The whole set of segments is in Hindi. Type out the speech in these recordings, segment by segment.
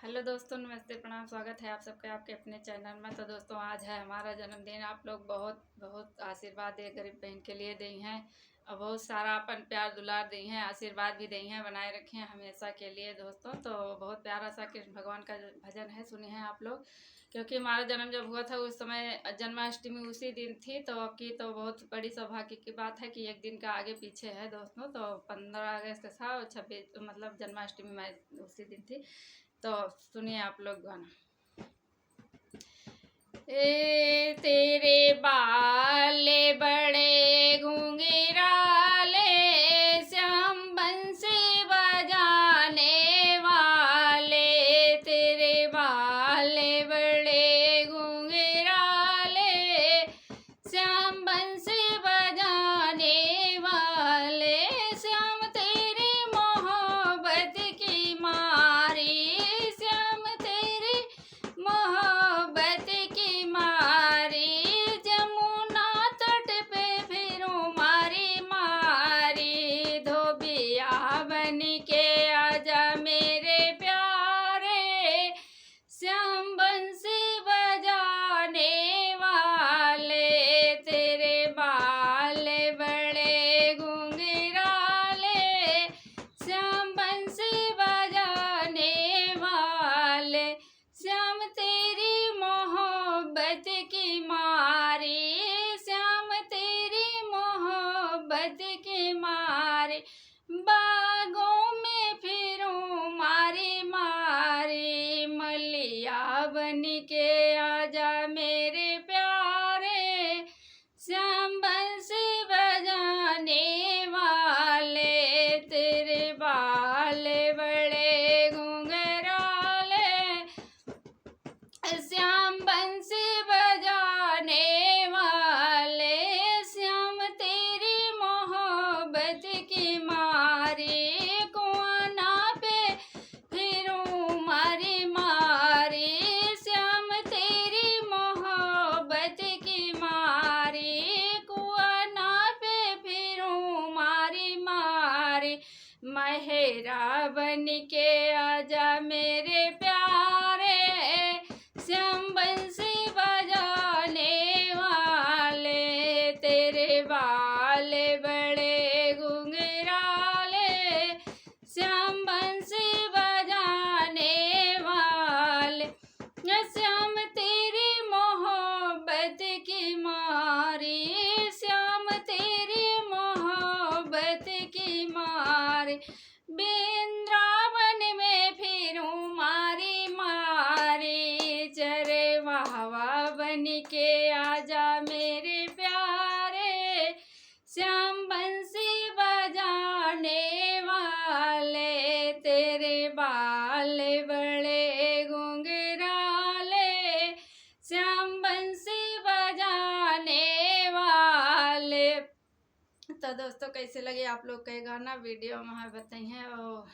हेलो दोस्तों, नमस्ते, प्रणाम। स्वागत है आप सबका आपके अपने चैनल में। तो दोस्तों, आज है हमारा जन्मदिन। आप लोग बहुत बहुत आशीर्वाद दे गरीब बहन के लिए दी हैं और बहुत सारा अपन प्यार दुलार दी हैं, आशीर्वाद भी दी हैं, बनाए रखे हैं हमेशा के लिए दोस्तों। तो बहुत प्यारा सा कृष्ण भगवान का भजन है, सुने हैं आप लोग। क्योंकि हमारा जन्म जब हुआ था उस समय जन्माष्टमी उसी दिन थी, तो अब की तो बहुत बड़ी सौभाग्य की बात है कि एक दिन का आगे पीछे है दोस्तों। तो 15 अगस्त था और 26 मतलब जन्माष्टमी में उसी दिन थी। तो सुनिए आप लोग गाना। तेरे बाले बड़े घुंघराले, श्याम बंसी बजाने वाले। तेरे बाले बड़े घुंघराले, श्याम बंसी बजाने वाले। श्याम तेरी मोहब्बत की मारी, मोहब्बत की मारी। जमुना तट पे फिरूं मारी मारी, धोबिया बन के आजा मेरे प्यारे। श्याम बंसी बजाने वाले, तेरे बाल बड़े घुंघराले, श्याम बंसी बजाने वाले। श्याम तेरी मोहब्बत की मारी, श्याम तेरी मोहब्बत की मारी। बागों में फिरूं मारी मारी, मलिया बन के आजा मेरे प्यारे। श्याम बंसी बजाने वाले, तेरे बाल बड़े घुंघराले, श्याम बंसी बजाने वाले। श्याम तेरी मोहब्बत की मारी, कुआना पे फिरूं मारी मारी। श्याम तेरी मोहब्बत की मारी, कुआना पे फिरूं मारी मारी। मेहरा बन के आजा मेरे प्यारे। श्याम बंसी बजाने वाले, तेरे बाल बड़े घुंघराले, श्याम बंसी बजाने वाले। श्याम तेरी मोहब्बत की मारी, श्याम तेरी मोहब्बत की मारी। वृंदावन में फिरूं मारी मारी, चरे वाहवा बन के आजा मेरे प्यारे। श्याम बंसी बजाने वाले, तेरे बाल बड़े घुंघराले, श्याम बंसी बजाने वाले। तो दोस्तों, कैसे लगे आप लोग का गाना वीडियो में बताइए और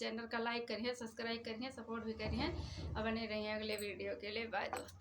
चैनल का लाइक करिए, सब्सक्राइब करिए, सपोर्ट भी करिए और बने रहिए अगले वीडियो के लिए। बाय दोस्तों।